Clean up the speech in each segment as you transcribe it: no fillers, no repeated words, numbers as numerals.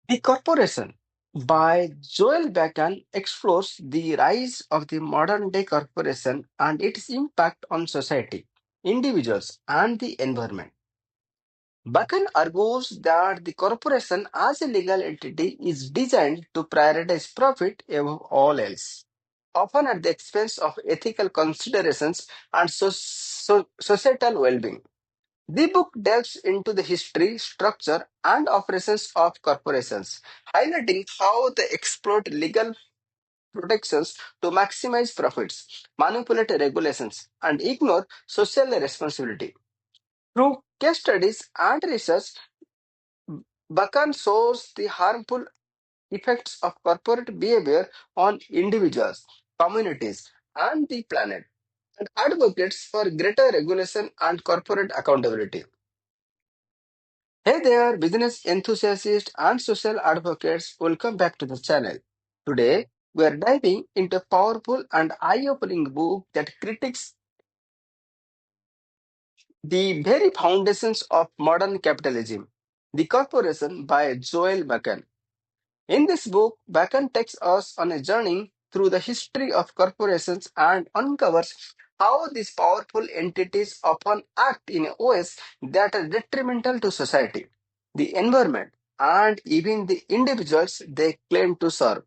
The Corporation by Joel Bakan explores the rise of the modern day corporation and its impact on society, individuals, and the environment. Bakan argues that the corporation as a legal entity is designed to prioritize profit above all else, often at the expense of ethical considerations and societal well being. The book delves into the history, structure, and operations of corporations, highlighting how they exploit legal protections to maximize profits, manipulate regulations, and ignore social responsibility. Through case studies and research, Bakan shows the harmful effects of corporate behavior on individuals, communities, and the planet, and advocates for greater regulation and corporate accountability. Hey there, business enthusiasts and social advocates, welcome back to the channel. Today, we are diving into a powerful and eye-opening book that critiques the very foundations of modern capitalism, The Corporation by Joel Bakan. In this book, Bacon takes us on a journey through the history of corporations and uncovers how these powerful entities often act in ways that are detrimental to society, the environment, and even the individuals they claim to serve.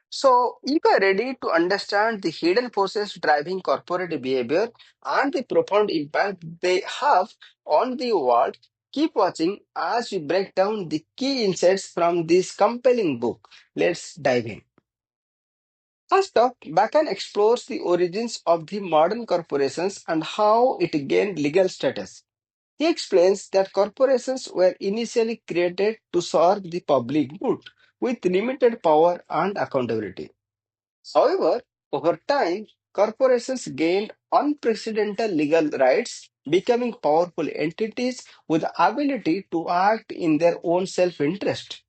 So, if you are ready to understand the hidden forces driving corporate behavior and the profound impact they have on the world, keep watching as we break down the key insights from this compelling book. Let's dive in. First up, Bacon explores the origins of the modern corporations and how it gained legal status. He explains that corporations were initially created to serve the public good with limited power and accountability. However, over time, corporations gained unprecedented legal rights, becoming powerful entities with the ability to act in their own self interest,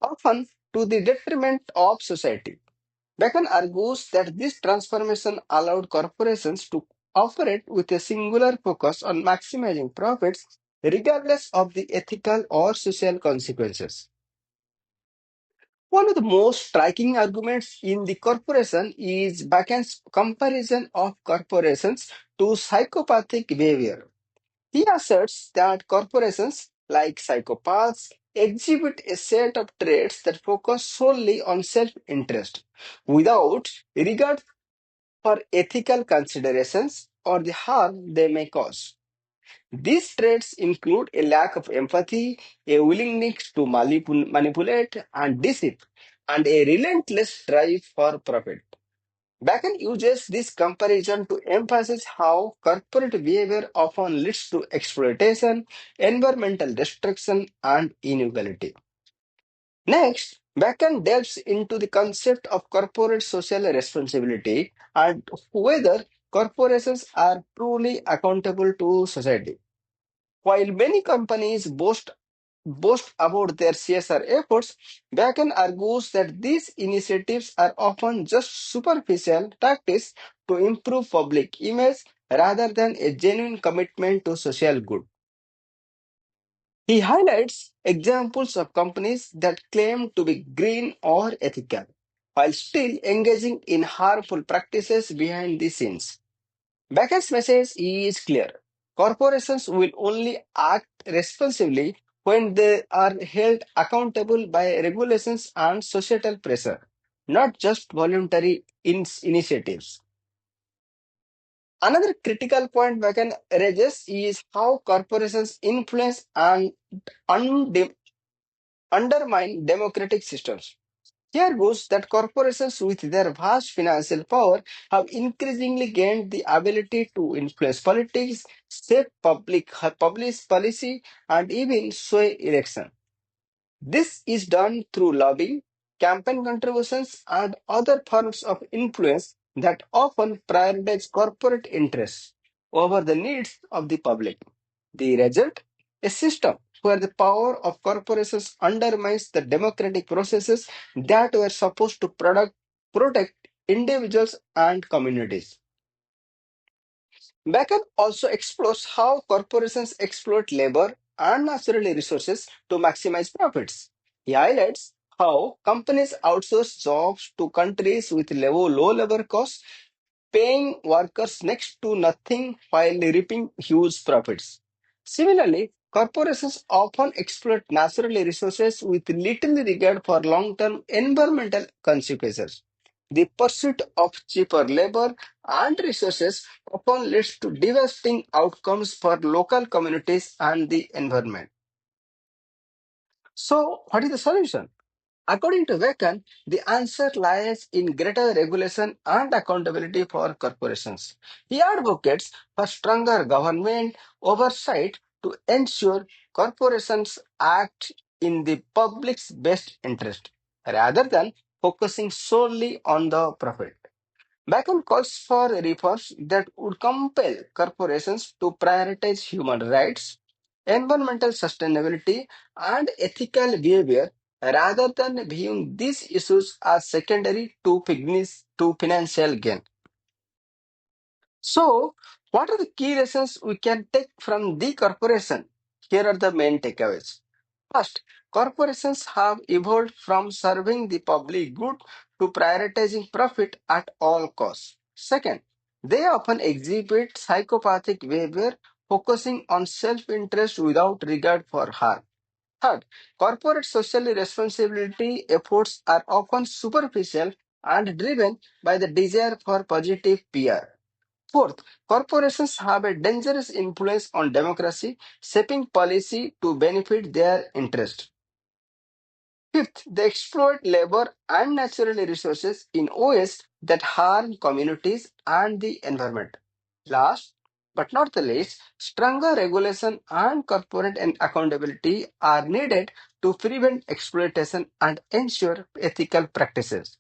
often to the detriment of society. Bacon argues that this transformation allowed corporations to operate with a singular focus on maximizing profits, regardless of the ethical or social consequences. One of the most striking arguments in the corporation is Bacon's comparison of corporations to psychopathic behavior. He asserts that corporations, like psychopaths, exhibit a set of traits that focus solely on self interest, without regard for ethical considerations or the harm they may cause. These traits include a lack of empathy, a willingness to manipulate and deceive, and a relentless drive for profit. Bacon uses this comparison to emphasize how corporate behavior often leads to exploitation, environmental destruction, and inequality. Next, Bacon delves into the concept of corporate social responsibility and whether corporations are truly accountable to society. While many companies boast about their CSR efforts, Bacon argues that these initiatives are often just superficial tactics to improve public image rather than a genuine commitment to social good. He highlights examples of companies that claim to be green or ethical, while still engaging in harmful practices behind the scenes. Bacon's message is clear. Corporations will only act responsibly when they are held accountable by regulations and societal pressure, not just voluntary initiatives. Another critical point Bacon raises is how corporations influence and unde- undermine democratic systems. Here goes that corporations with their vast financial power have increasingly gained the ability to influence politics, shape public policy, and even sway elections. This is done through lobbying, campaign contributions, and other forms of influence that often prioritize corporate interests over the needs of the public. The result? A system where the power of corporations undermines the democratic processes that were supposed to protect individuals and communities. Bacon also explores how corporations exploit labor, and natural resources to maximize profits. He highlights how companies outsource jobs to countries with low labor costs, paying workers next to nothing while reaping huge profits. Similarly, corporations often exploit natural resources with little regard for long term environmental consequences. The pursuit of cheaper labor and resources often leads to devastating outcomes for local communities and the environment. So, what is the solution? According to Bakan, the answer lies in greater regulation and accountability for corporations. He advocates for stronger government oversight to ensure corporations act in the public's best interest rather than focusing solely on the profit. Bacon calls for reforms that would compel corporations to prioritize human rights, environmental sustainability, and ethical behavior rather than viewing these issues as secondary to financial gain. So, what are the key lessons we can take from the corporation? Here are the main takeaways. First, corporations have evolved from serving the public good to prioritizing profit at all costs. Second, they often exhibit psychopathic behavior, focusing on self interest without regard for harm. Third, corporate social responsibility efforts are often superficial and driven by the desire for positive PR. Fourth, corporations have a dangerous influence on democracy, shaping policy to benefit their interest. Fifth, they exploit labor and natural resources in ways that harm communities and the environment. Last but not the least, stronger regulation and corporate and accountability are needed to prevent exploitation and ensure ethical practices.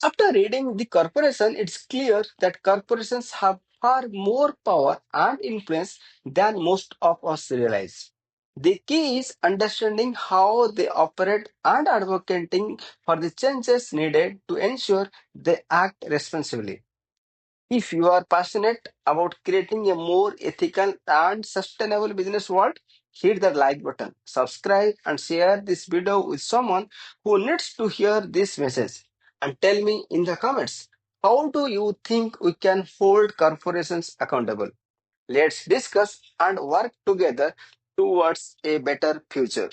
After reading The Corporation, it's clear that corporations have far more power and influence than most of us realize. The key is understanding how they operate and advocating for the changes needed to ensure they act responsibly. If you are passionate about creating a more ethical and sustainable business world, hit the like button, subscribe, and share this video with someone who needs to hear this message. And tell me in the comments, how do you think we can hold corporations accountable? Let's discuss and work together towards a better future.